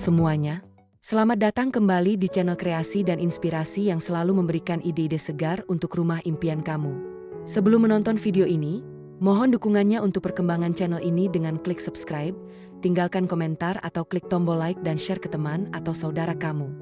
semuanya. Selamat datang kembali di channel kreasi dan inspirasi yang selalu memberikan ide-ide segar untuk rumah impian kamu. Sebelum menonton video ini, mohon dukungannya untuk perkembangan channel ini dengan klik subscribe, tinggalkan komentar atau klik tombol like dan share ke teman atau saudara kamu.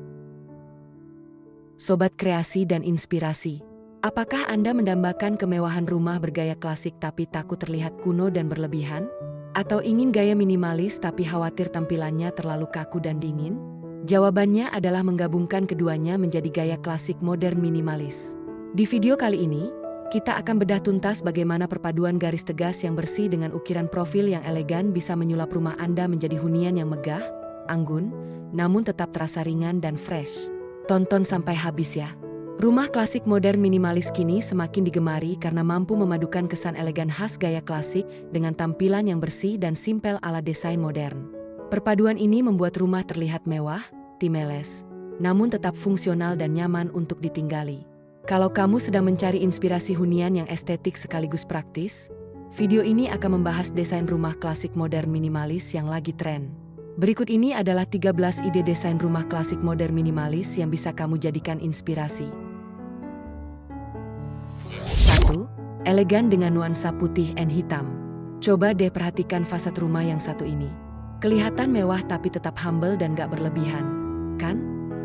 Sobat kreasi dan inspirasi, apakah Anda mendambakan kemewahan rumah bergaya klasik tapi takut terlihat kuno dan berlebihan? Atau ingin gaya minimalis tapi khawatir tampilannya terlalu kaku dan dingin? Jawabannya adalah menggabungkan keduanya menjadi gaya klasik modern minimalis. Di video kali ini, kita akan bedah tuntas bagaimana perpaduan garis tegas yang bersih dengan ukiran profil yang elegan bisa menyulap rumah Anda menjadi hunian yang megah, anggun, namun tetap terasa ringan dan fresh. Tonton sampai habis ya. Rumah klasik modern minimalis kini semakin digemari karena mampu memadukan kesan elegan khas gaya klasik dengan tampilan yang bersih dan simpel ala desain modern. Perpaduan ini membuat rumah terlihat mewah, timeless, namun tetap fungsional dan nyaman untuk ditinggali. Kalau kamu sedang mencari inspirasi hunian yang estetik sekaligus praktis, video ini akan membahas desain rumah klasik modern minimalis yang lagi tren. Berikut ini adalah 13 ide desain rumah klasik modern minimalis yang bisa kamu jadikan inspirasi. 1. Elegan dengan nuansa putih and hitam. Coba deh perhatikan fasad rumah yang satu ini. Kelihatan mewah tapi tetap humble dan gak berlebihan, kan?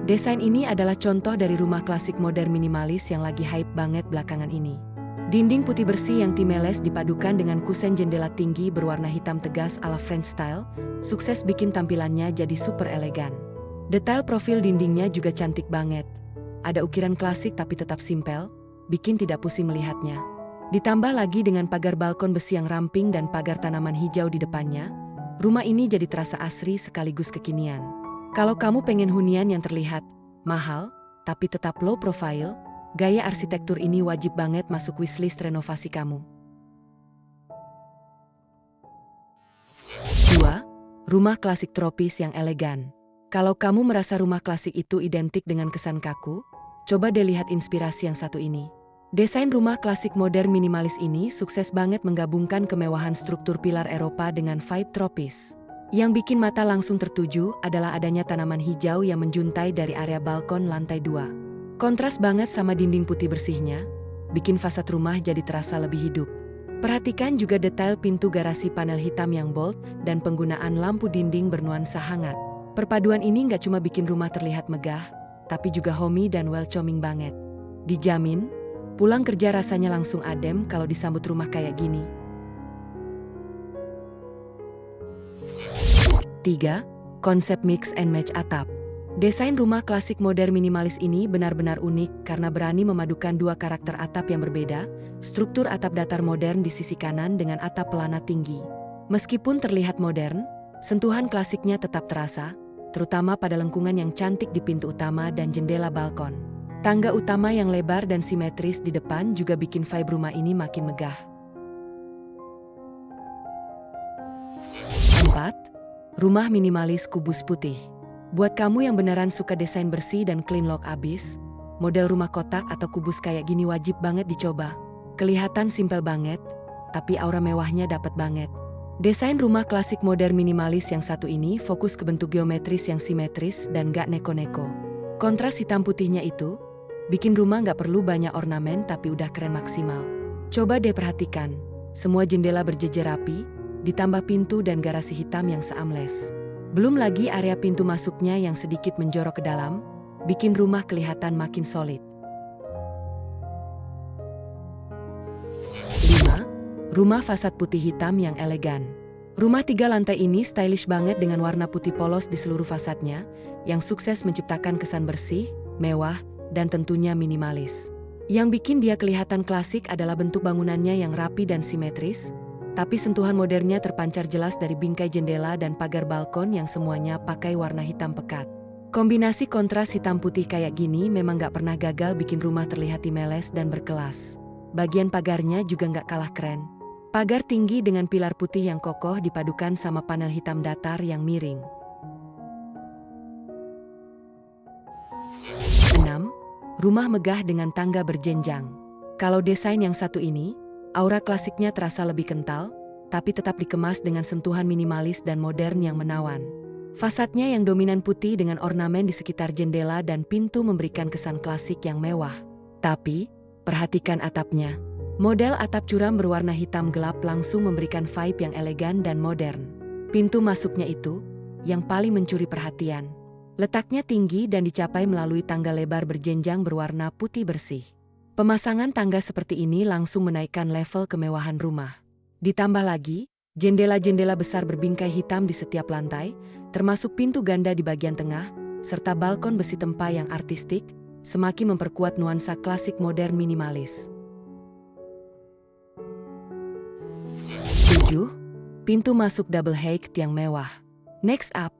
Desain ini adalah contoh dari rumah klasik modern minimalis yang lagi hype banget belakangan ini. Dinding putih bersih yang timeless dipadukan dengan kusen jendela tinggi berwarna hitam tegas ala French style, sukses bikin tampilannya jadi super elegan. Detail profil dindingnya juga cantik banget. Ada ukiran klasik tapi tetap simpel, bikin tidak pusing melihatnya. Ditambah lagi dengan pagar balkon besi yang ramping dan pagar tanaman hijau di depannya, rumah ini jadi terasa asri sekaligus kekinian. Kalau kamu pengen hunian yang terlihat mahal, tapi tetap low profile, gaya arsitektur ini wajib banget masuk wishlist renovasi kamu. 2. Rumah klasik tropis yang elegan. Kalau kamu merasa rumah klasik itu identik dengan kesan kaku, coba deh lihat inspirasi yang satu ini. Desain rumah klasik modern minimalis ini sukses banget menggabungkan kemewahan struktur pilar Eropa dengan vibe tropis. Yang bikin mata langsung tertuju adalah adanya tanaman hijau yang menjuntai dari area balkon lantai 2. Kontras banget sama dinding putih bersihnya, bikin fasad rumah jadi terasa lebih hidup. Perhatikan juga detail pintu garasi panel hitam yang bold dan penggunaan lampu dinding bernuansa hangat. Perpaduan ini nggak cuma bikin rumah terlihat megah, tapi juga homey dan welcoming banget. Dijamin, pulang kerja rasanya langsung adem kalau disambut rumah kayak gini. 3. Konsep mix and match atap. Desain rumah klasik modern minimalis ini benar-benar unik karena berani memadukan dua karakter atap yang berbeda, struktur atap datar modern di sisi kanan dengan atap pelana tinggi. Meskipun terlihat modern, sentuhan klasiknya tetap terasa, terutama pada lengkungan yang cantik di pintu utama dan jendela balkon. Tangga utama yang lebar dan simetris di depan juga bikin vibe rumah ini makin megah. 4. Rumah minimalis kubus putih. Buat kamu yang beneran suka desain bersih dan clean look abis, model rumah kotak atau kubus kayak gini wajib banget dicoba. Kelihatan simpel banget, tapi aura mewahnya dapat banget. Desain rumah klasik modern minimalis yang satu ini fokus ke bentuk geometris yang simetris dan gak neko-neko. Kontras hitam putihnya itu bikin rumah gak perlu banyak ornamen tapi udah keren maksimal. Coba deh perhatikan, semua jendela berjejer rapi, ditambah pintu dan garasi hitam yang seamless. Belum lagi area pintu masuknya yang sedikit menjorok ke dalam, bikin rumah kelihatan makin solid. 5. Rumah fasad putih hitam yang elegan. Rumah 3 lantai ini stylish banget dengan warna putih polos di seluruh fasadnya, yang sukses menciptakan kesan bersih, mewah, dan tentunya minimalis. Yang bikin dia kelihatan klasik adalah bentuk bangunannya yang rapi dan simetris, tapi sentuhan modernnya terpancar jelas dari bingkai jendela dan pagar balkon yang semuanya pakai warna hitam pekat. Kombinasi kontras hitam putih kayak gini memang gak pernah gagal bikin rumah terlihat timeless dan berkelas. Bagian pagarnya juga gak kalah keren. Pagar tinggi dengan pilar putih yang kokoh dipadukan sama panel hitam datar yang miring. 6. Rumah megah dengan tangga berjenjang. Kalau desain yang satu ini, aura klasiknya terasa lebih kental, tapi tetap dikemas dengan sentuhan minimalis dan modern yang menawan. Fasadnya yang dominan putih dengan ornamen di sekitar jendela dan pintu memberikan kesan klasik yang mewah. Tapi, perhatikan atapnya. Model atap curam berwarna hitam gelap langsung memberikan vibe yang elegan dan modern. Pintu masuknya itu, yang paling mencuri perhatian. Letaknya tinggi dan dicapai melalui tangga lebar berjenjang berwarna putih bersih. Pemasangan tangga seperti ini langsung menaikkan level kemewahan rumah. Ditambah lagi, jendela-jendela besar berbingkai hitam di setiap lantai, termasuk pintu ganda di bagian tengah, serta balkon besi tempa yang artistik, semakin memperkuat nuansa klasik modern minimalis. 7. Pintu masuk double height yang mewah. Next up,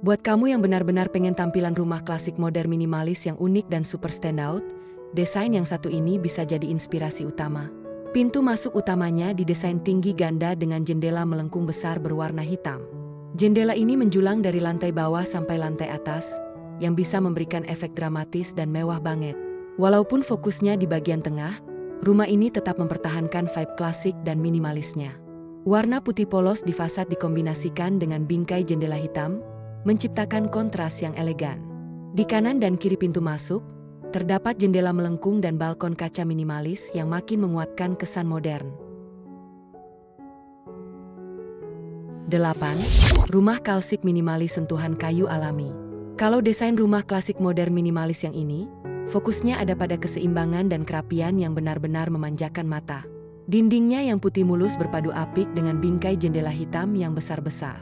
buat kamu yang benar-benar pengen tampilan rumah klasik modern minimalis yang unik dan super standout, desain yang satu ini bisa jadi inspirasi utama. Pintu masuk utamanya didesain tinggi ganda dengan jendela melengkung besar berwarna hitam. Jendela ini menjulang dari lantai bawah sampai lantai atas, yang bisa memberikan efek dramatis dan mewah banget. Walaupun fokusnya di bagian tengah, rumah ini tetap mempertahankan vibe klasik dan minimalisnya. Warna putih polos di fasad dikombinasikan dengan bingkai jendela hitam, menciptakan kontras yang elegan. Di kanan dan kiri pintu masuk, terdapat jendela melengkung dan balkon kaca minimalis yang makin menguatkan kesan modern. 8. Rumah klasik minimalis sentuhan kayu alami. Kalau desain rumah klasik modern minimalis yang ini, fokusnya ada pada keseimbangan dan kerapian yang benar-benar memanjakan mata. Dindingnya yang putih mulus berpadu apik dengan bingkai jendela hitam yang besar-besar.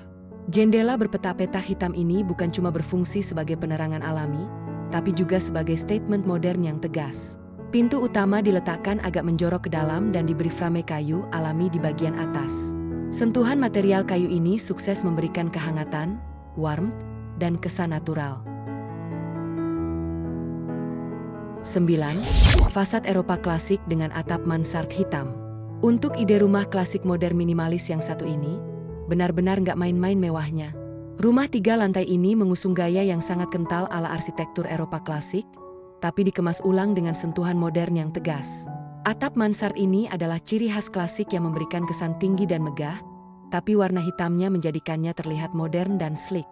Jendela berpetak-petak hitam ini bukan cuma berfungsi sebagai penerangan alami, tapi juga sebagai statement modern yang tegas. Pintu utama diletakkan agak menjorok ke dalam dan diberi frame kayu alami di bagian atas. Sentuhan material kayu ini sukses memberikan kehangatan, warmth, dan kesan natural. 9. Fasad Eropa klasik dengan atap mansard hitam. Untuk ide rumah klasik modern minimalis yang satu ini, benar-benar nggak main-main mewahnya. Rumah 3 lantai ini mengusung gaya yang sangat kental ala arsitektur Eropa klasik, tapi dikemas ulang dengan sentuhan modern yang tegas. Atap mansard ini adalah ciri khas klasik yang memberikan kesan tinggi dan megah, tapi warna hitamnya menjadikannya terlihat modern dan sleek.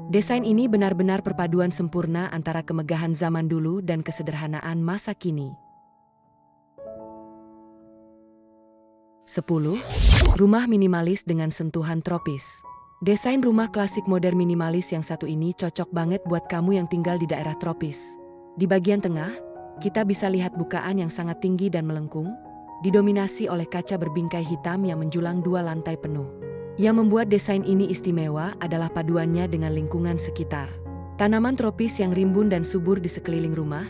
Desain ini benar-benar perpaduan sempurna antara kemegahan zaman dulu dan kesederhanaan masa kini. 10. Rumah minimalis dengan sentuhan tropis. Desain rumah klasik modern minimalis yang satu ini cocok banget buat kamu yang tinggal di daerah tropis. Di bagian tengah, kita bisa lihat bukaan yang sangat tinggi dan melengkung, didominasi oleh kaca berbingkai hitam yang menjulang 2 lantai penuh. Yang membuat desain ini istimewa adalah paduannya dengan lingkungan sekitar. Tanaman tropis yang rimbun dan subur di sekeliling rumah,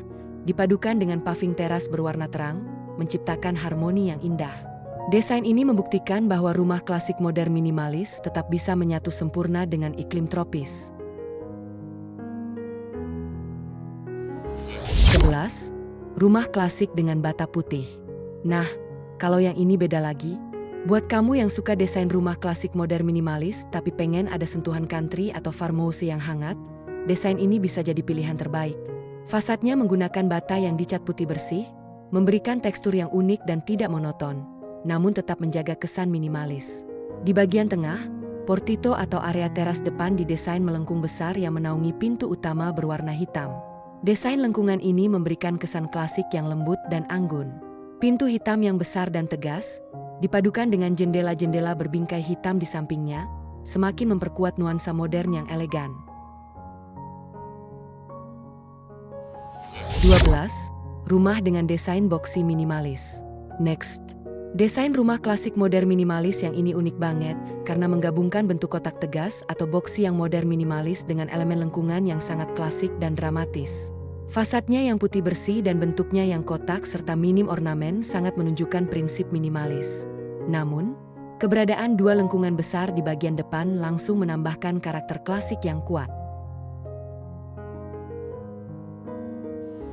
dipadukan dengan paving teras berwarna terang, menciptakan harmoni yang indah. Desain ini membuktikan bahwa rumah klasik modern minimalis tetap bisa menyatu sempurna dengan iklim tropis. 11. Rumah klasik dengan bata putih. Nah, kalau yang ini beda lagi. Buat kamu yang suka desain rumah klasik modern minimalis tapi pengen ada sentuhan country atau farmhouse yang hangat, desain ini bisa jadi pilihan terbaik. Fasadnya menggunakan bata yang dicat putih bersih, memberikan tekstur yang unik dan tidak monoton, namun tetap menjaga kesan minimalis. Di bagian tengah, portito atau area teras depan didesain melengkung besar yang menaungi pintu utama berwarna hitam. Desain lengkungan ini memberikan kesan klasik yang lembut dan anggun. Pintu hitam yang besar dan tegas, dipadukan dengan jendela-jendela berbingkai hitam di sampingnya, semakin memperkuat nuansa modern yang elegan. 12. Rumah dengan desain boxy minimalis. Next. Desain rumah klasik modern minimalis yang ini unik banget karena menggabungkan bentuk kotak tegas atau boxy yang modern minimalis dengan elemen lengkungan yang sangat klasik dan dramatis. Fasadnya yang putih bersih dan bentuknya yang kotak serta minim ornamen sangat menunjukkan prinsip minimalis. Namun, keberadaan 2 lengkungan besar di bagian depan langsung menambahkan karakter klasik yang kuat.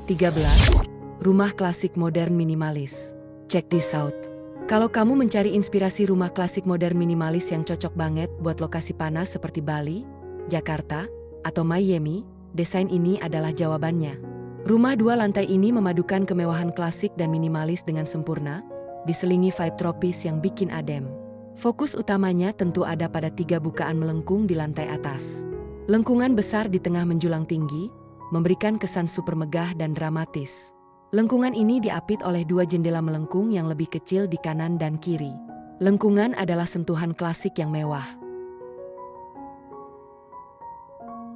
13. Rumah klasik modern minimalis. Check this out. Kalau kamu mencari inspirasi rumah klasik modern minimalis yang cocok banget buat lokasi panas seperti Bali, Jakarta, atau Miami, desain ini adalah jawabannya. Rumah 2 lantai ini memadukan kemewahan klasik dan minimalis dengan sempurna, diselingi vibe tropis yang bikin adem. Fokus utamanya tentu ada pada 3 bukaan melengkung di lantai atas. Lengkungan besar di tengah menjulang tinggi, memberikan kesan super megah dan dramatis. Lengkungan ini diapit oleh dua jendela melengkung yang lebih kecil di kanan dan kiri. Lengkungan adalah sentuhan klasik yang mewah.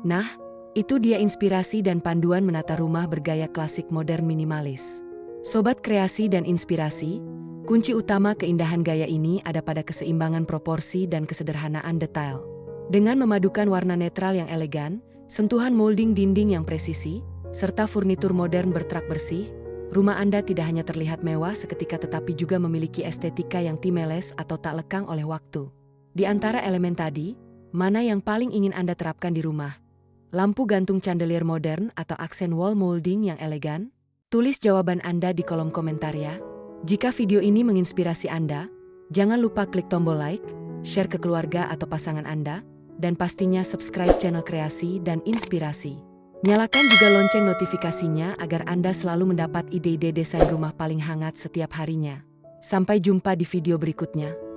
Nah, itu dia inspirasi dan panduan menata rumah bergaya klasik modern minimalis. Sobat kreasi dan inspirasi, kunci utama keindahan gaya ini ada pada keseimbangan proporsi dan kesederhanaan detail. Dengan memadukan warna netral yang elegan, sentuhan molding dinding yang presisi, serta furnitur modern bertrak bersih, rumah Anda tidak hanya terlihat mewah seketika tetapi juga memiliki estetika yang timeless atau tak lekang oleh waktu. Di antara elemen tadi, mana yang paling ingin Anda terapkan di rumah? Lampu gantung chandelier modern atau aksen wall molding yang elegan? Tulis jawaban Anda di kolom komentar ya. Jika video ini menginspirasi Anda, jangan lupa klik tombol like, share ke keluarga atau pasangan Anda, dan pastinya subscribe channel Kreasi dan Inspirasi. Nyalakan juga lonceng notifikasinya agar Anda selalu mendapat ide-ide desain rumah paling hangat setiap harinya. Sampai jumpa di video berikutnya.